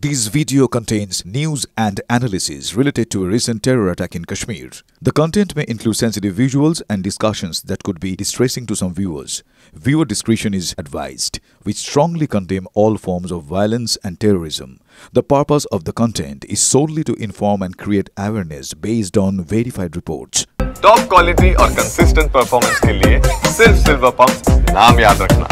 This video contains news and analysis related to a recent terror attack in Kashmir. The content may include sensitive visuals and discussions that could be distressing to some viewers. Viewer discretion is advised. We strongly condemn all forms of violence and terrorism. The purpose of the content is solely to inform and create awareness based on verified reports. Top quality और consistent performance के लिए सिर्फ silver pump नाम याद रखना।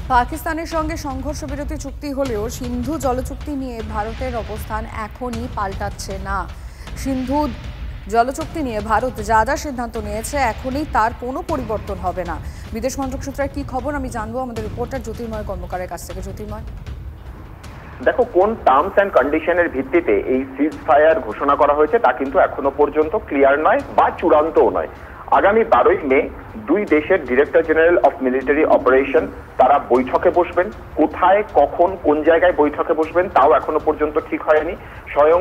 পাকিস্তানের সঙ্গে সংঘর্ষ বিরতি চুক্তি হলেও সিন্ধু জলচুক্তি নিয়ে ভারতের অবস্থান এখনই পাল্টাচ্ছে না। সিন্ধু জলচুক্তি নিয়ে ভারত যা যা সিদ্ধান্ত নিয়েছে এখনই তার কোনো পরিবর্তন হবে না। বিদেশ মন্ত্রক সূত্রে কি খবর আমি জানবো আমাদের রিপোর্টার জ্যোতির্ময় কর্মকারের কাছ থেকে। জ্যোতির্ময়, দেখো, কোন টার্মস অ্যান্ড কন্ডিশনের ভিত্তিতে এই সিজ ফায়ার ঘোষণা করা হয়েছে তা কিন্তু এখনো পর্যন্ত ক্লিয়ার নয় বা চূড়ান্তও নয়। আগামী 12ই মে দুই দেশের director general of military operation তারা বৈঠকে বসবেন। কোথায়, কখন, কোন জায়গায় বৈঠকে বসবেন তাও এখনো পর্যন্ত ঠিক হয়নি। স্বয়ং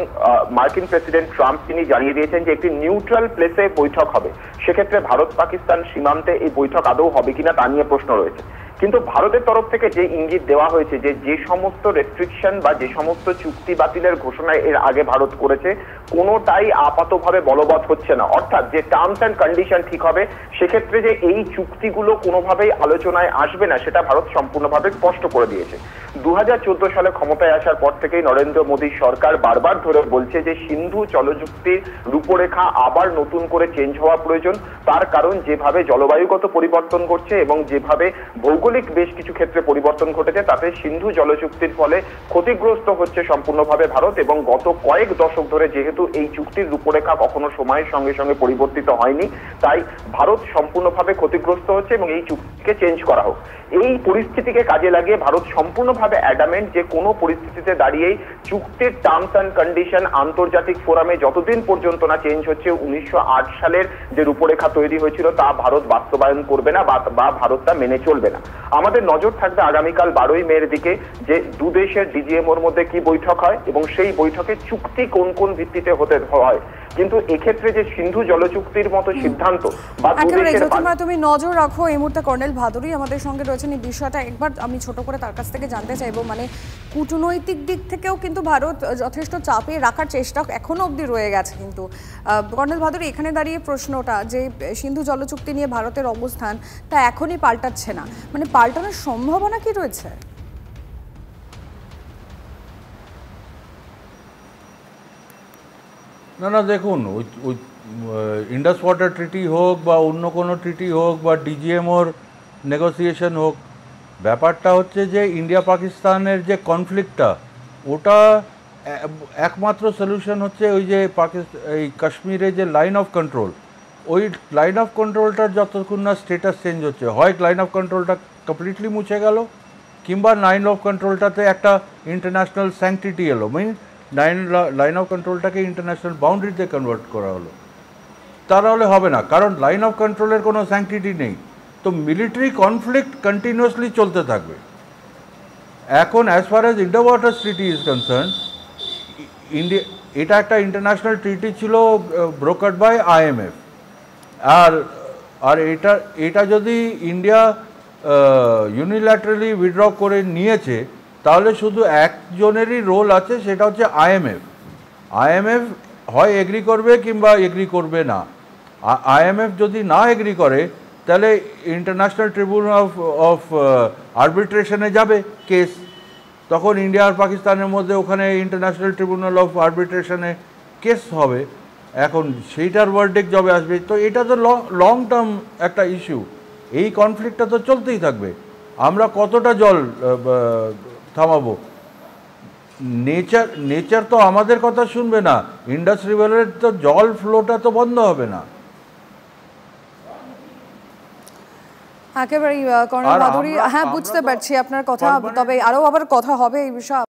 মার্কিন প্রেসিডেন্ট ট্রাম্প তিনি জানিয়ে দিয়েছেন যে একটি নিউট্রাল প্লেসে বৈঠক হবে। সেক্ষেত্রে ভারত পাকিস্তান সীমান্তে এই বৈঠক আদৌ হবে কিনা তা নিয়ে প্রশ্ন রয়েছে। কিন্তু ভারতের তরফ থেকে যে ইঙ্গিত দেওয়া হয়েছে যে সমস্ত রেস্ট্রিকশন বা যে সমস্ত চুক্তি বাতিলের ঘোষণা এর আগে ভারত করেছে কোনোটাই আপাতভাবে বলবৎ হচ্ছে না। অর্থাৎ যে টার্মস অ্যান্ড কন্ডিশন ঠিক হবে সেক্ষেত্রে যে এই চুক্তিগুলো কোনোভাবেই আলোচনায় আসবে না সেটা ভারত সম্পূর্ণভাবে স্পষ্ট করে দিয়েছে। 2014 সালে ক্ষমতায় আসার পর থেকেই নরেন্দ্র মোদী সরকার বারবার ধরে বলছে যে সিন্ধু জলচুক্তির রূপরেখা আবার নতুন করে চেঞ্জ হওয়া প্রয়োজন। তার কারণ যেভাবে জলবায়ুগত পরিবর্তন ঘটছে এবং যেভাবে ভৌগোলিক বেশ কিছু ক্ষেত্রে পরিবর্তন ঘটেছে তাতে সিন্ধু জলচুক্তির ফলে ক্ষতিগ্রস্ত হচ্ছে সম্পূর্ণভাবে ভারত। এবং গত কয়েক দশক ধরে যেহেতু এই চুক্তির রূপরেখা কখনো সময়ের সঙ্গে সঙ্গে পরিবর্তিত হয়নি, তাই ভারত সম্পূর্ণভাবে ক্ষতিগ্রস্ত হচ্ছে এবং এই চুক্তিকে চেঞ্জ করা হোক। এই পরিস্থিতিকে কাজে লাগিয়ে ভারত সম্পূর্ণভাবে অ্যাডামেন্ট যে কোনো পরিস্থিতিতে দাঁড়িয়েই চুক্তির টার্মস অ্যান্ড কন্ডিশন আন্তর্জাতিক ফোরামে যতদিন পর্যন্ত না চেঞ্জ হচ্ছে 1908 সালের যে রূপরেখা তৈরি হয়েছিল তা ভারত বাস্তবায়ন করবে না বা ভারত তা মেনে চলবে না। আমাদের নজর থাকবে আগামীকাল 12ই মের দিকে যে দুদেশের ডিজিএমওর মধ্যে কি বৈঠক হয় এবং সেই বৈঠকে চুক্তি কোন কোন ভিত্তিতে হতে হয়। কিন্তু এক্ষেত্রে যে সিন্ধু জলচুক্তির মতো সিদ্ধান্ত বা তুমি নজর রাখো। এই মুহূর্তে কর্নেল ভাদুরী আমাদের সঙ্গে রয়েছেন। এই বিষয়টা একবার আমি ছোট করে তার কাছ থেকে জানতে চাইবো, মানে কূটনৈতিক দিক থেকেও কিন্তু ভারত যথেষ্ট চাপে রাখার চেষ্টা এখনো অবধি রয়ে গেছে। কিন্তু কর্নেল ভাদুরী, এখানে দাঁড়িয়ে প্রশ্নটা যে সিন্ধু জলচুক্তি নিয়ে ভারতের অবস্থান তা এখনই পাল্টাচ্ছে না, মানে পাল্টানোর সম্ভাবনা কি রয়েছে? না, দেখুন, ওই ইন্ডাস ওয়াটার ট্রিটি হোক বা অন্য কোনো ট্রিটি হোক বা ডিজিএমওর নেগোসিয়েশন হোক, ব্যাপারটা হচ্ছে যে ইন্ডিয়া পাকিস্তানের যে কনফ্লিক্টটা ওটা একমাত্র সলিউশন হচ্ছে ওই যে এই কাশ্মীরে যে লাইন অফ কন্ট্রোল, ওই লাইন অফ কন্ট্রোলটার যতক্ষণ না স্টেটাস চেঞ্জ হচ্ছে, হয় লাইন অফ কন্ট্রোলটা কমপ্লিটলি মুছে গেল কিংবা লাইন অফ কন্ট্রোলটাতে একটা ইন্টারন্যাশনাল স্যাংটিটি এলো, লাইন অফ কন্ট্রোলটাকে ইন্টারন্যাশনাল বাউন্ডারিতে কনভার্ট করা হলো। তাহলে হবে না, কারণ লাইন অফ কন্ট্রোলের কোনো স্যাংটিটি নেই। তো মিলিটারি কনফ্লিক্ট কন্টিনিউয়াসলি চলতে থাকবে। এখন as far as Indo water treaty is concern, এটা একটা ইন্টারন্যাশনাল ট্রিটি ছিল ব্রোকার্ড বাই IMF। আর এটা যদি ইন্ডিয়া ইউনিল্যাটারালি উইথড্র করে নিয়েছে তাহলে শুধু একজনেরই রোল আছে, সেটা হচ্ছে IMF হয় এগ্রি করবে কিংবা এগ্রি করবে না। IMF যদি না এগ্রি করে তাহলে ইন্টারন্যাশনাল ট্রিব্যুনাল অফ আরবিট্রেশনে যাবে কেস, তখন ইন্ডিয়া আর পাকিস্তানের মধ্যে ওখানে ইন্টারন্যাশনাল ট্রিব্যুনাল অফ আরবিট্রেশনে কেস হবে। এখন সেইটার ভার্ডিক্ট যবে আসবে, তো এটা তো লং টার্ম একটা ইস্যু। এই কনফ্লিক্টটা তো চলতেই থাকবে। আমরা কতটা জল থামাবো? নেচার তো আমাদের কথা শুনবে না। ইন্ডাস রিভারের তো জল ফ্লোটা তো বন্ধ হবে না। একেবারেই কর্নেল ভাদুরী, হ্যাঁ বুঝতে পারছি আপনার কথা, তবে আরো আবার কথা হবে এই বিষয়ে।